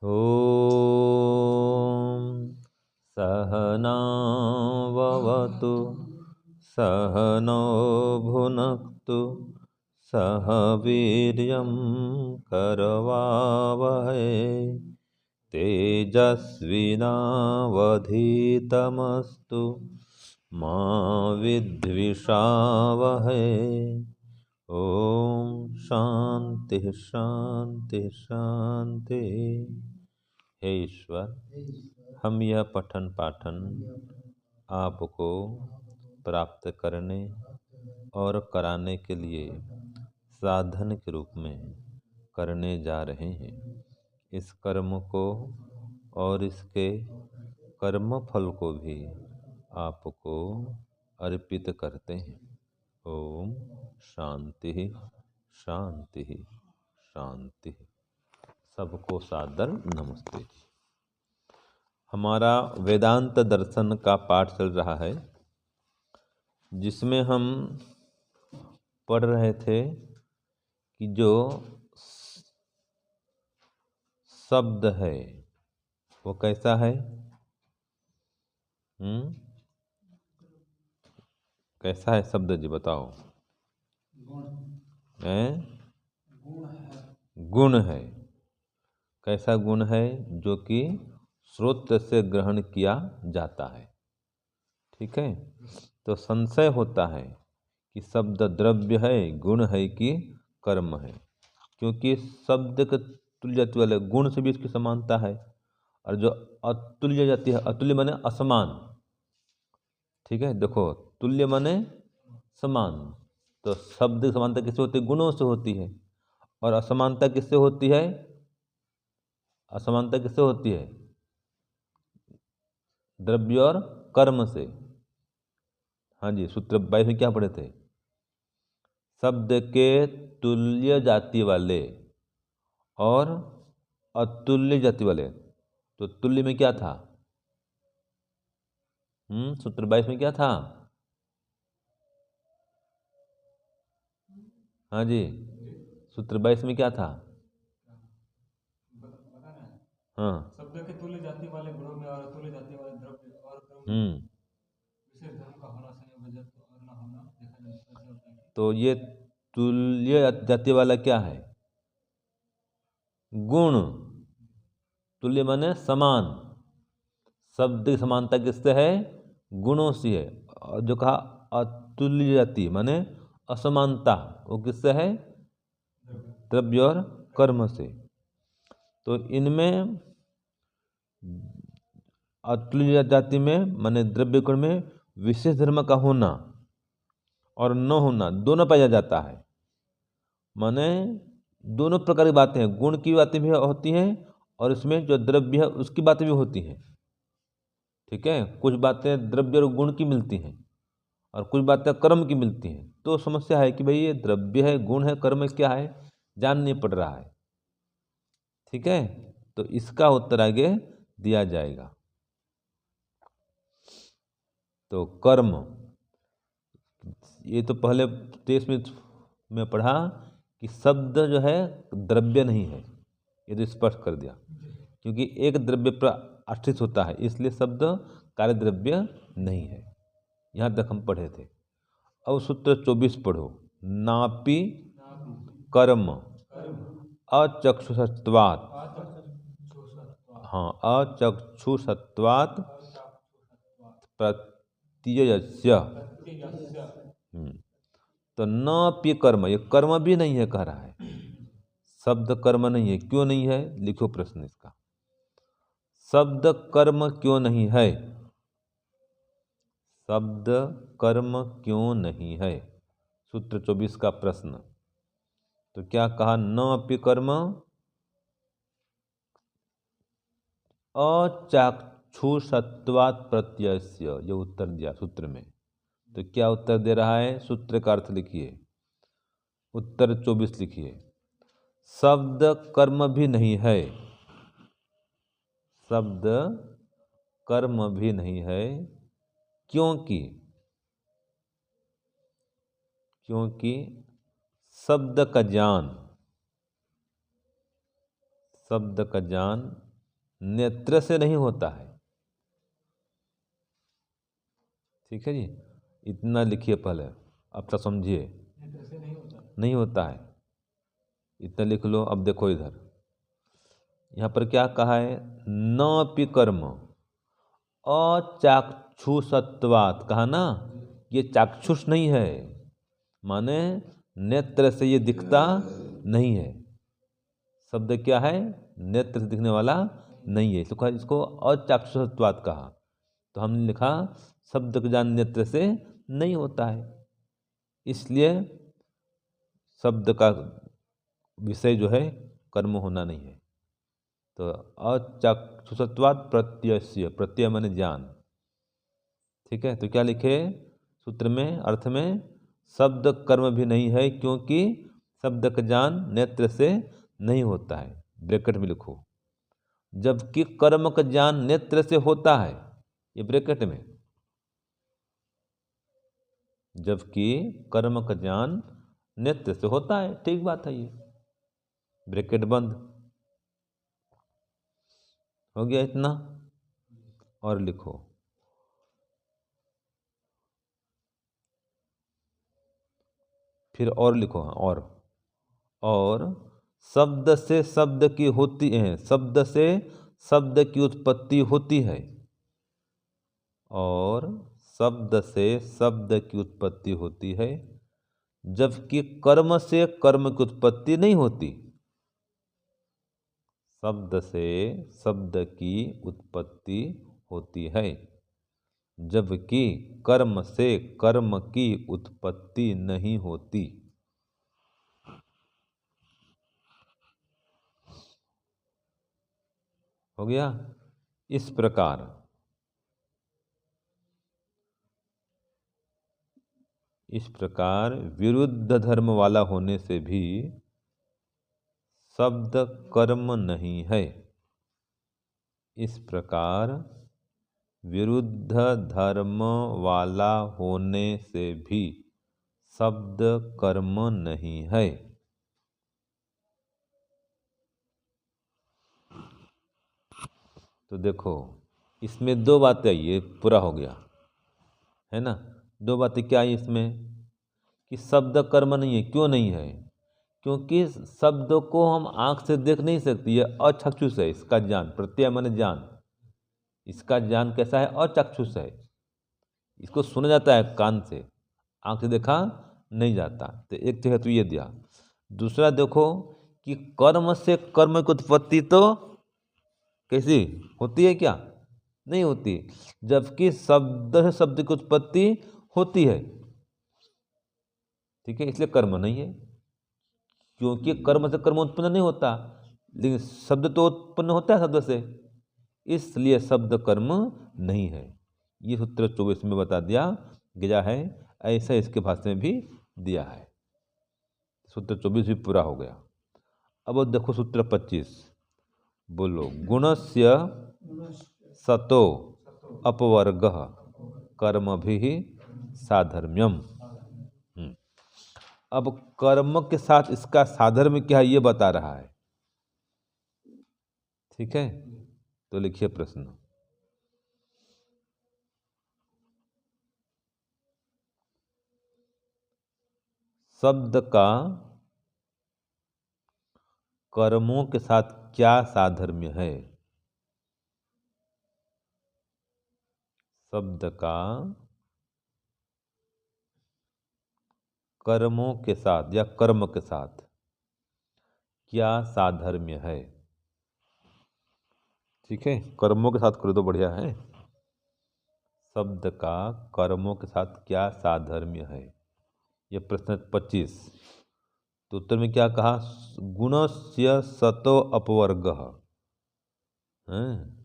ॐ सहनाववतु सहनौ भुनक्तु सह वीर्यं करवावहै तेजस्विनावधीतमस्तु मा विद्विषावहै। ओम शांति शांति शांति। हे ईश्वर, हम यह पठन पाठन आपको प्राप्त करने और कराने के लिए साधन के रूप में करने जा रहे हैं। इस कर्म को और इसके कर्म फल को भी आपको अर्पित करते हैं। ओम शांति शांति शांति। सबको सादर नमस्ते। हमारा वेदांत दर्शन का पाठ चल रहा है, जिसमें हम पढ़ रहे थे कि जो शब्द है वो कैसा है। कैसा है शब्द जी, बताओ। गुण है। कैसा गुण है? जो कि श्रोत्र से ग्रहण किया जाता है। ठीक है। तो संशय होता है कि शब्द द्रव्य है, गुण है कि कर्म है, क्योंकि शब्द के तुल्य जाति वाले गुण से भी इसकी समानता है। और जो अतुल्य जाति है, अतुल्य माने असमान। ठीक है, देखो, तुल्य माने समान। तो शब्द की समानता किससे होती है? गुणों से होती है। और असमानता किससे होती है? असमानता किससे होती है? द्रव्य और कर्म से। हाँ जी, सूत्र 22 में क्या पढ़े थे? शब्द के तुल्य जाति वाले और अतुल्य जाति वाले। तो तुल्य में क्या था? सूत्र 22 में क्या था? हाँ जी, सूत्र 22 में क्या था? हाँ, शब्द के तुल्य जाति वाले गुणों में और अतुल्य जाति वाले द्रव्य और कर्म विशेष धर्म का होना संयोजक और न होना देखा जाता है। तो ये तुल्य जाति वाला क्या है? गुण। तुल्य माने समान। शब्द की समानता किससे है? गुणों से है। और जो कहा अतुल्य जाति माने असमानता, वो किससे है? द्रव्य और कर्म से। तो इनमें अतुल्य जाति में माने द्रव्य गुण में विशेष धर्म का होना और न होना दोनों पाया जाता है। माने दोनों प्रकार की बातें हैं। गुण की बातें भी होती हैं और इसमें जो द्रव्य है उसकी बातें भी होती हैं। ठीक है, कुछ बातें द्रव्य और गुण की मिलती हैं और कुछ बातें कर्म की मिलती हैं। तो समस्या है कि भाई ये द्रव्य है, गुण है, कर्म क्या है, जान नहीं पड़ रहा है। ठीक है, तो इसका उत्तर आगे दिया जाएगा। तो कर्म, ये तो पहले तेईस में पढ़ा कि शब्द जो है द्रव्य नहीं है, ये तो स्पष्ट कर दिया। क्योंकि एक द्रव्य पर आश्रित होता है, इसलिए शब्द कार्य द्रव्य नहीं है। यहाँ तक हम पढ़े थे। अब सूत्र 24 पढ़ो। नापि कर्म अचक्षुषत्वात्। हाँ, अचक्षुषत्वात् प्रत्ययस्य। तो नापि कर्म, ये कर्म भी नहीं है कह रहा है। शब्द कर्म नहीं है। क्यों नहीं है? लिखो प्रश्न इसका। शब्द कर्म क्यों नहीं है? शब्द कर्म क्यों नहीं है? सूत्र 24 का प्रश्न। तो क्या कहा? न अपि कर्म अचाक्षुषत्वात् प्रत्ययस्य, ये उत्तर दिया सूत्र में। तो क्या उत्तर दे रहा है? सूत्र का अर्थ लिखिए। उत्तर 24 लिखिए। शब्द कर्म भी नहीं है। शब्द कर्म भी नहीं है क्योंकि शब्द का ज्ञान नेत्र से नहीं होता है। ठीक है जी, इतना लिखिए पहले, अब तक समझिए। नेत्र से नहीं होता है। नहीं होता है, इतना लिख लो। अब देखो इधर, यहाँ पर क्या कहा है, न पि कर्म अचाक्षुषत्वात्, कहा ना, ये चाक्षुष नहीं है, माने नेत्र से ये दिखता नहीं है। शब्द क्या है, नेत्र से दिखने वाला नहीं है, इसको अचाक्षुषत्वात् कहा। तो हमने लिखा शब्द का ज्ञान नेत्र से नहीं होता है, इसलिए शब्द का विषय जो है कर्म होना नहीं है। तो अचाक्षुषत्वात् प्रत्ययस्य, प्रत्यय माने ज्ञान। ठीक है, तो क्या लिखे सूत्र में, अर्थ में, शब्द कर्म भी नहीं है क्योंकि शब्द का ज्ञान नेत्र से नहीं होता है। ब्रैकेट में लिखो, जबकि कर्म का ज्ञान नेत्र से होता है, ये ब्रैकेट में, जबकि कर्म का ज्ञान नेत्र से होता है। ठीक बात है, ये ब्रैकेट बंद हो गया इतना। और लिखो, फिर और लिखो, हाँ, और शब्द से शब्द की होती है, शब्द से शब्द की उत्पत्ति होती है, और शब्द से शब्द की उत्पत्ति होती है, जबकि कर्म से कर्म की उत्पत्ति नहीं होती। शब्द से शब्द की उत्पत्ति होती है, जबकि कर्म से कर्म की उत्पत्ति नहीं होती। हो गया। इस प्रकार विरुद्ध धर्म वाला होने से भी शब्द कर्म नहीं है। इस प्रकार विरुद्ध धर्म वाला होने से भी शब्द कर्म नहीं है। तो देखो, इसमें दो बातें, ये पूरा हो गया है ना। दो बातें क्या है इसमें, कि शब्द कर्म नहीं है। क्यों नहीं है, क्योंकि शब्द को हम आंख से देख नहीं सकते, ये अचक्षुष है। इसका ज्ञान, प्रत्यय माने ज्ञान, इसका ज्ञान कैसा है, अचक्षुष है। इसको सुना जाता है कान से, आंख से देखा नहीं जाता। तो एक जगह तो ये दिया। दूसरा देखो कि कर्म से कर्म की उत्पत्ति तो कैसी होती है, क्या नहीं होती, जबकि शब्द से शब्द की उत्पत्ति होती है। ठीक है, इसलिए कर्म नहीं है, क्योंकि कर्म से कर्म उत्पन्न नहीं होता, लेकिन शब्द तो उत्पन्न होता है शब्द से, इसलिए शब्द कर्म नहीं है। ये सूत्र 24 में बता दिया गया है, ऐसा इसके भाष्य में भी दिया है। सूत्र 24 भी पूरा हो गया। अब देखो सूत्र 25, बोलो, गुणस्य सतो अपवर्ग कर्म भी साधर्म्यम। अब कर्म के साथ इसका साधर्म्य क्या है ये बता रहा है। ठीक है, तो लिखिए प्रश्न। शब्द का कर्मों के साथ क्या साधर्म्य है। शब्द का कर्मों के साथ या कर्म के साथ क्या साधर्म्य है। ठीक है, कर्मों के साथ कर दो, बढ़िया है। शब्द का कर्मों के साथ क्या साधर्म्य है, ये प्रश्न 25। तो उत्तर में क्या कहा, गुणस्य सतो अपवर्ग है।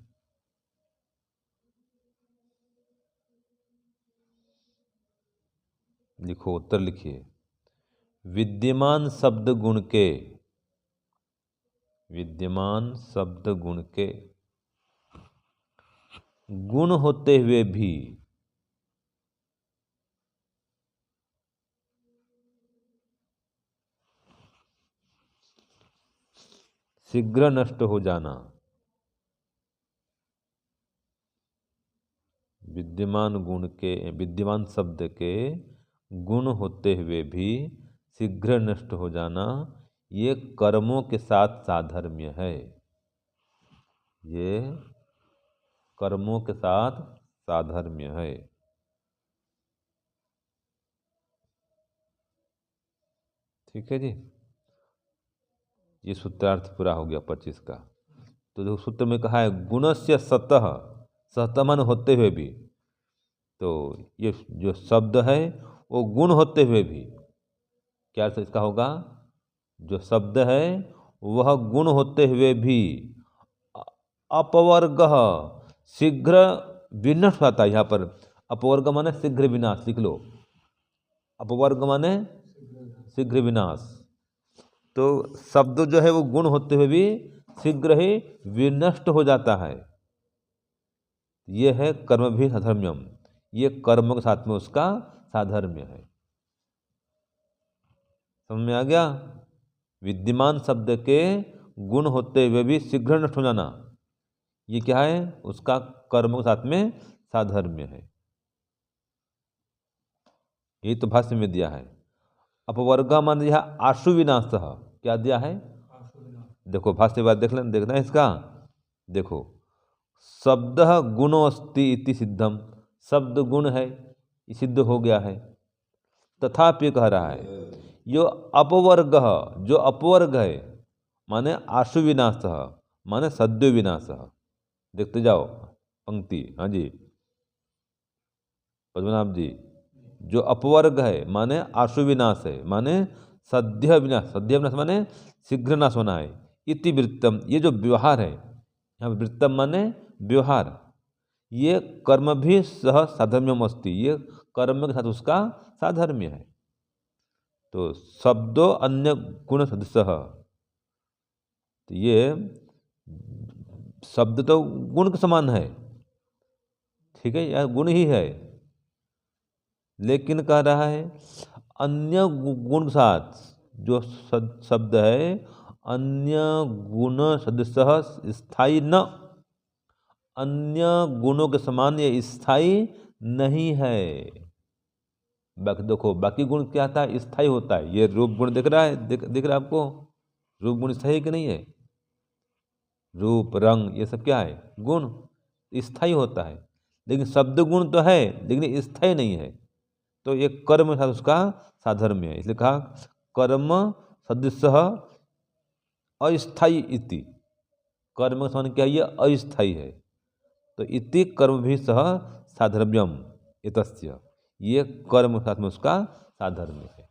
लिखो, उत्तर लिखिए। विद्यमान शब्द गुण के, विद्यमान शब्द गुण के गुण होते हुए भी शीघ्र नष्ट हो जाना, विद्यमान शब्द के गुण होते हुए भी शीघ्र नष्ट हो जाना, ये कर्मों के साथ साधर्म्य है। ये कर्मों के साथ साधर्म्य है। ठीक है जी, ये सूत्रार्थ पूरा हो गया 25 का। तो जो सूत्र में कहा है गुणस्य सतः, सतः मन होते हुए भी, तो ये जो शब्द है वो गुण होते हुए भी, क्या अर्थ इसका होगा? जो शब्द है वह गुण होते हुए भी अपवर्ग शीघ्र विनष्ट होता है। यहाँ पर अपवर्ग माने शीघ्र विनाश, लिख लो। अपवर्ग माने शीघ्र विनाश। तो शब्द जो है वो गुण होते हुए भी शीघ्र ही विनष्ट हो जाता है। ये है कर्म भी साधर्म्यम, ये कर्म के साथ में उसका साधर्म्य है। समझ में आ गया? विद्यमान शब्द के गुण होते हुए भी शीघ्र नष्ट हो जाना, ये क्या है? उसका कर्म के साथ में साधर्म्य है। ये तो भाष्य में दिया है। अपवर्ग मान दिया आशु विनाश, क्या दिया है? देखो भाष्य बाद देखना है इसका। देखो शब्द गुणो अस्ति इति सिद्धम, शब्द गुण है, ये सिद्ध हो गया है। तथापि कह रहा है यो अपवर्ग, जो अपवर्ग है माने आशु विनाश माने सद्यो विनाश। देखते जाओ पंक्ति। हाँ जी पद्मनाभ जी, जो अपवर्ग है माने आशु विनाश है, माने सद्य विनाश, सद्य विनाश माने शीघ्र नाश होना है। इति वृत्तम, ये जो व्यवहार है, यहाँ वृत्तम माने व्यवहार, ये कर्म भी सह साधर्म्यम अस्ति, ये कर्म के साथ उसका साधर्म्य है। तो शब्दों अन्य गुण सदृश, तो ये शब्द तो गुण के समान है, ठीक है, यह गुण ही है, लेकिन कह रहा है अन्य गुण के साथ जो शब्द है अन्य गुण सदृश स्थायी न, अन्य गुणों के समान ये स्थायी नहीं है। बाकी देखो बाकी गुण क्या था? स्थायी होता है। ये रूप गुण दिख रहा है, दिख रहा है आपको? रूप गुण स्थायी कि नहीं है? रूप रंग ये सब क्या है? गुण, स्थायी होता है। लेकिन शब्द गुण तो है लेकिन स्थायी नहीं है। तो ये कर्म के साथ उसका साधर्म्य है, इसलिए कहा कर्म सदृश अस्थायी इति, कर्म का समान क्या है? ये अस्थायी है। तो इति कर्म भी सह साधर्म्यम इतस्य, ये कर्म के साथ में उसका साधर्म्य है।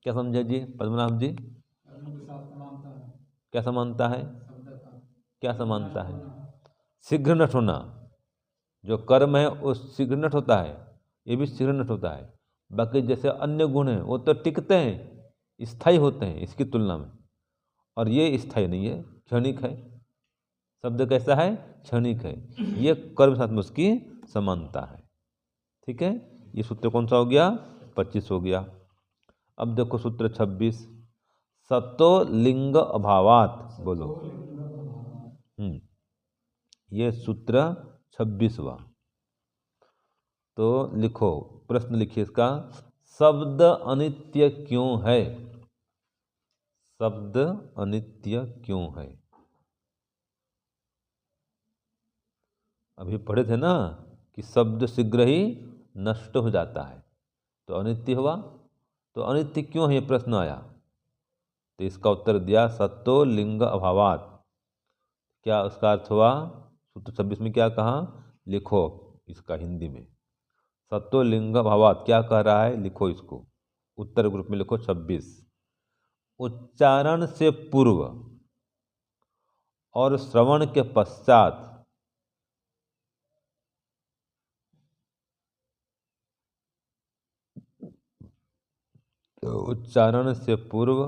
क्या समझे जी पद्मनाभ जी? क्या समानता है? क्या समानता है? शीघ्र नष्ट होना, जो कर्म है वो शीघ्र नष्ट होता है, ये भी शीघ्र नष्ट होता है। बाकी जैसे अन्य गुण हैं वो तो टिकते हैं, स्थायी होते हैं इसकी तुलना में, और ये स्थायी नहीं है, क्षणिक है। शब्द कैसा है? क्षणिक है। ये कर्म साथ में उसकी समानता है। ठीक है, ये सूत्र कौन सा हो गया? 25 हो गया। अब देखो सूत्र 26, सतो लिंग अभावात, बोलो। ये सूत्र 26वां। तो लिखो, प्रश्न लिखिए इसका, शब्द अनित्य क्यों है? शब्द अनित्य क्यों है? अभी पढ़े थे ना कि शब्द शीघ्र ही नष्ट हो जाता है, तो अनित्य हुआ। तो अनित्य क्यों है, ये प्रश्न आया। तो इसका उत्तर दिया सत्तो लिंग अभावात। क्या उसका अर्थ हुआ? सूत्र 26 में क्या कहा? लिखो इसका हिंदी में, सत्तो लिंग अभावात क्या कह रहा है, लिखो इसको उत्तर ग्रुप में लिखो 26। उच्चारण से पूर्व और श्रवण के पश्चात उच्चारण से पूर्व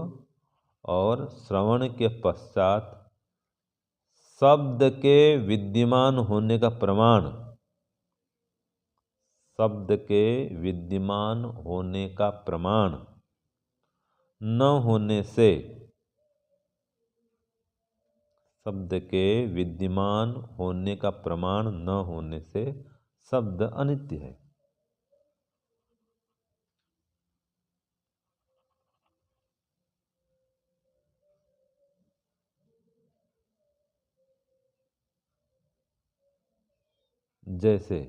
और श्रवण के पश्चात शब्द के विद्यमान होने का प्रमाण, शब्द के विद्यमान होने का प्रमाण न होने से, शब्द के विद्यमान होने का प्रमाण न होने से शब्द अनित्य है। जैसे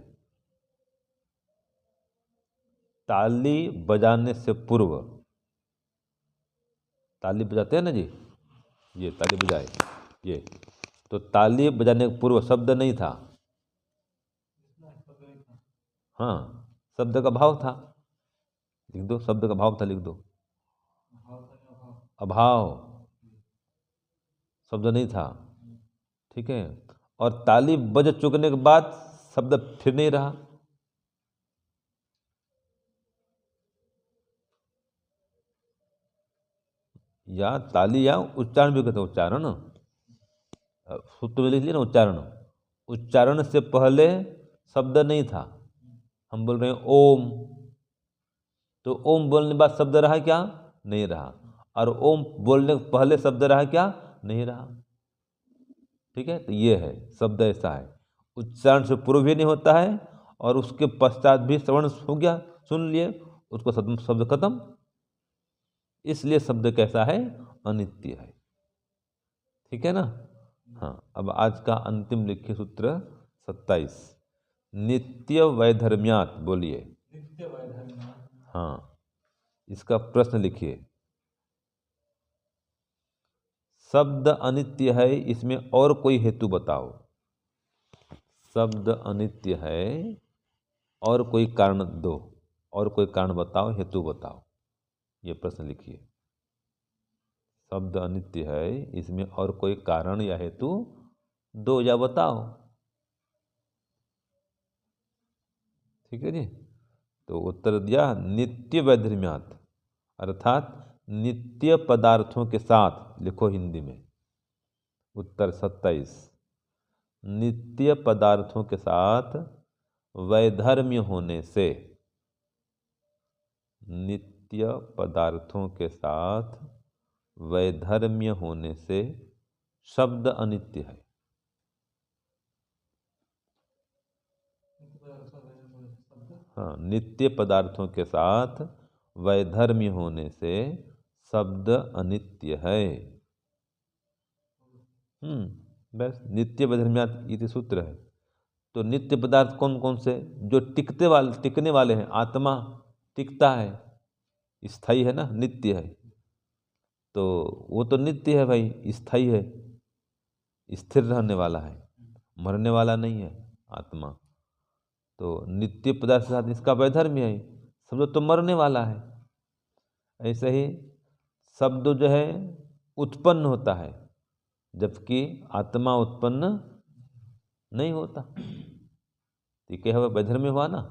ताली बजाने से पूर्व, ताली बजाते हैं ना जी, ये ताली बजाए, ये तो ताली बजाने के पूर्व शब्द नहीं था। हाँ, शब्द का भाव था, लिख दो, शब्द का भाव था, लिख दो। अभाव, शब्द नहीं था, ठीक है। और ताली बज चुकने के बाद शब्द फिर नहीं रहा। या ताली या उच्चारण भी कहते हैं, उच्चारण, सूत्र में लिख लिया ना उच्चारण। उच्चारण से पहले शब्द नहीं था। हम बोल रहे हैं ओम, तो ओम बोलने के बाद शब्द रहा क्या? नहीं रहा। और ओम बोलने के पहले शब्द रहा क्या? नहीं रहा। ठीक है, तो ये है शब्द ऐसा है, उच्चारण से पूर्व भी नहीं होता है और उसके पश्चात भी श्रवण हो गया, सुन लिए, उसको शब्द खत्म। इसलिए शब्द कैसा है? अनित्य है। ठीक है ना। हाँ, अब आज का अंतिम लिखिए सूत्र 27, नित्य वैधर्म्यात्। बोलिए। नित्य वैधर्म्यात्। हाँ, इसका प्रश्न लिखिए। शब्द अनित्य है, इसमें और कोई हेतु बताओ। शब्द अनित्य है और कोई कारण दो, और कोई कारण बताओ, हेतु बताओ। ये प्रश्न लिखिए। शब्द अनित्य है, इसमें और कोई कारण या हेतु दो या बताओ। ठीक है जी। तो उत्तर दिया नित्य वैधर्म्यात्, अर्थात नित्य पदार्थों के साथ। लिखो हिंदी में उत्तर 27, नित्य पदार्थों के साथ वैधर्म्य होने से। नित्य पदार्थों के साथ वैधर्म्य होने से शब्द अनित्य है। हाँ, नित्य पदार्थों के साथ वैधर्म्य होने से शब्द अनित्य है। बस नित्य वैधर्म्यात् इति सूत्र है। तो नित्य पदार्थ कौन कौन से? जो टिकने वाले हैं। आत्मा टिकता है, स्थायी है ना, नित्य है। तो वो तो नित्य है भाई, स्थायी है, स्थिर रहने वाला है, मरने वाला नहीं है आत्मा। तो नित्य पदार्थ के साथ इसका वैधर्म्य है, शब्द तो मरने वाला है। ऐसे ही शब्द जो है उत्पन्न होता है, जबकि आत्मा उत्पन्न नहीं होता। ठीक है, वैधर्म्य हुआ ना।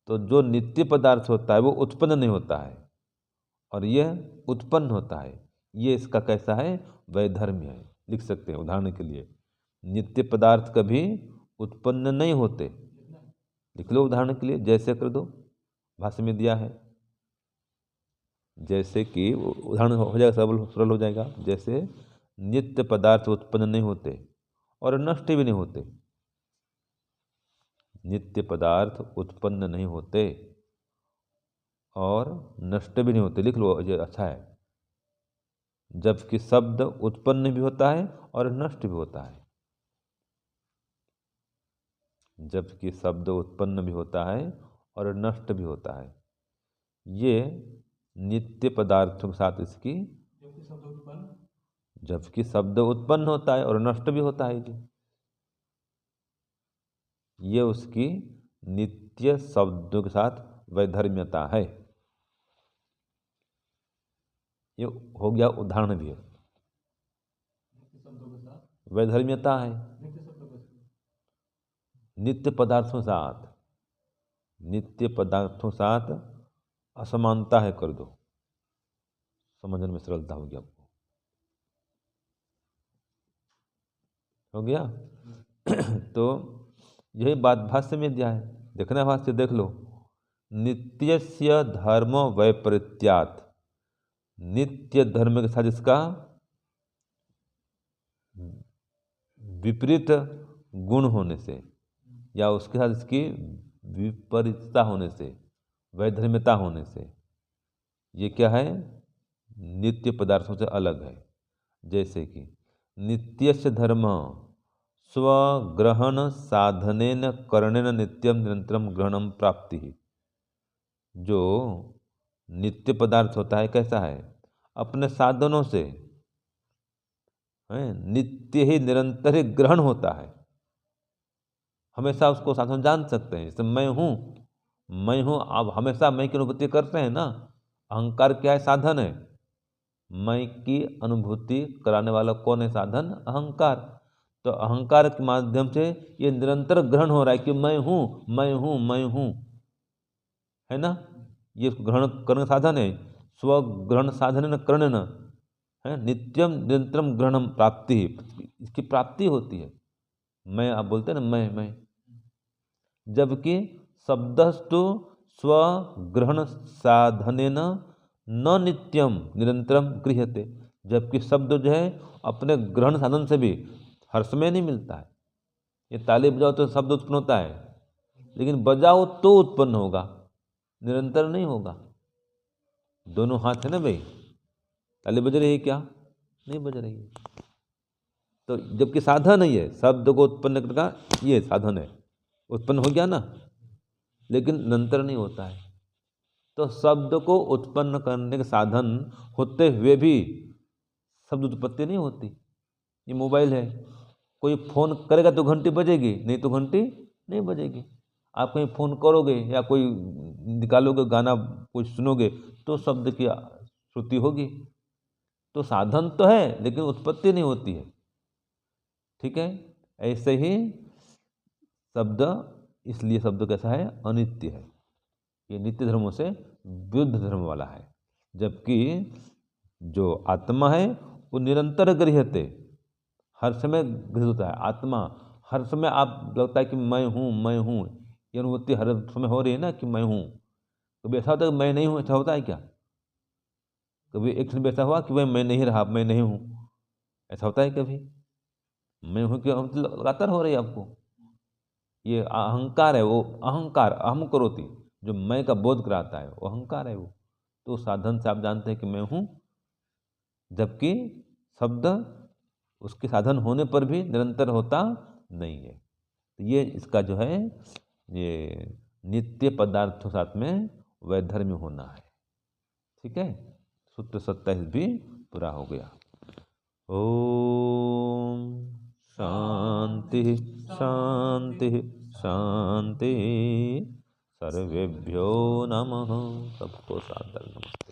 तो जो नित्य पदार्थ होता है वो उत्पन्न नहीं होता है, और यह उत्पन्न होता है। ये इसका कैसा है? वैधर्म्य है। लिख सकते हैं उदाहरण के लिए, नित्य पदार्थ कभी उत्पन्न नहीं होते। लिख लो उदाहरण के लिए, जैसे कर दो, भाष्य में दिया है। जैसे कि उदाहरण हो जाएगा, सरल हो जाएगा। जैसे नित्य पदार्थ उत्पन्न नहीं होते और नष्ट भी नहीं होते। नित्य पदार्थ उत्पन्न नहीं होते और नष्ट भी नहीं होते। लिख लो, ये अच्छा है। जबकि शब्द उत्पन्न भी होता है और नष्ट भी होता है। जबकि शब्द उत्पन्न भी होता है और नष्ट भी होता है। ये नित्य पदार्थों के साथ इसकी, जबकि शब्द उत्पन्न होता है और नष्ट भी होता है जी, ये उसकी नित्य शब्दों के साथ वैधर्म्यता है। ये हो गया उदाहरण भी है, वैधर्म्यता है। नित्य पदार्थों साथ, नित्य पदार्थों साथ असमानता है, कर दो, समझने में सरलता होगी आपको। हो गया। तो यही बात भाष्य में दिया है, देखना भाष्य देख लो। नित्यस्य धर्म वैपरीत्यात्, नित्य धर्म के साथ इसका विपरीत गुण होने से, या उसके साथ इसकी विपरीतता होने से, वैधर्म्यता होने से, ये क्या है, नित्य पदार्थों से अलग है। जैसे कि नित्यस्य धर्म स्वग्रहण साधनेन करणेन नित्यम निरंतरम ग्रहणम प्राप्ति। जो नित्य पदार्थ होता है कैसा है, अपने साधनों से नित्य ही निरंतर ही ग्रहण होता है। हमेशा उसको साधन जान सकते हैं। जैसे मैं हूँ, आप हमेशा मैं की अनुभूति करते हैं ना। अहंकार क्या है, साधन है। मैं की अनुभूति कराने वाला कौन है, साधन, अहंकार। तो अहंकार के माध्यम से ये निरंतर ग्रहण हो रहा है कि मैं हूँ, मैं हूँ, मैं हूँ, है ना। ये ग्रहण करने साधन है। स्वग्रहण साधन न करण न है नित्यम निरंतरम ग्रहणम प्राप्ति, इसकी प्राप्ति होती है। मैं, आप बोलते हैं ना मैं, जबकि शब्दस्तु स्वग्रहण साधनेन न नित्यम निरंतरम गृह्यते। जबकि शब्द जो है अपने ग्रहण साधन से भी हर समय नहीं मिलता है। ये ताली बजाओ तो शब्द उत्पन्न होता है, लेकिन बजाओ तो उत्पन्न होगा, निरंतर नहीं होगा। दोनों हाथ है ना भाई, ताली बज रही है क्या, नहीं बज रही है। तो जबकि साधन है, ये शब्द को उत्पन्न करने का ये साधन है, उत्पन्न हो गया ना, लेकिन निरंतर नहीं होता है। तो शब्द को उत्पन्न करने के साधन होते हुए भी शब्द उत्पत्ति नहीं होती। ये मोबाइल है, कोई फोन करेगा तो घंटी बजेगी, नहीं तो घंटी नहीं बजेगी। आप कहीं फोन करोगे या कोई निकालोगे गाना, कुछ सुनोगे तो शब्द की श्रुति होगी। तो साधन तो है लेकिन उत्पत्ति नहीं होती है। ठीक है, ऐसे ही शब्द, इसलिए शब्द कैसा है, अनित्य है। ये नित्य धर्मों से विरुद्ध धर्म वाला है। जबकि जो आत्मा है वो निरंतर गृह्यते, हर समय गृहित होता है। आत्मा हर समय, आप लगता है कि मैं हूँ, ये अनुभूति हर समय हो रही है ना कि मैं हूँ। कभी ऐसा होता है कि मैं नहीं हूँ, ऐसा होता है क्या? कभी एक समय ऐसा हुआ कि भाई मैं नहीं रहा, मैं नहीं हूँ, ऐसा होता है कभी? मैं हूँ कि लगातार हो रही है आपको। ये अहंकार है, वो अहंकार, अहम करोति, जो मैं का बोध कराता है, वो अहंकार है वो। तो साधन से आप जानते हैं कि मैं हूँ, जबकि शब्द उसके साधन होने पर भी निरंतर होता नहीं है। तो ये इसका जो है, ये नित्य पदार्थों साथ में वैधर्म्य होना है। ठीक है, सूत्र 27 भी पूरा हो गया। ओम शांति शांति शांति। सर्वेभ्यो नमः। सबको सादर नमस्ते।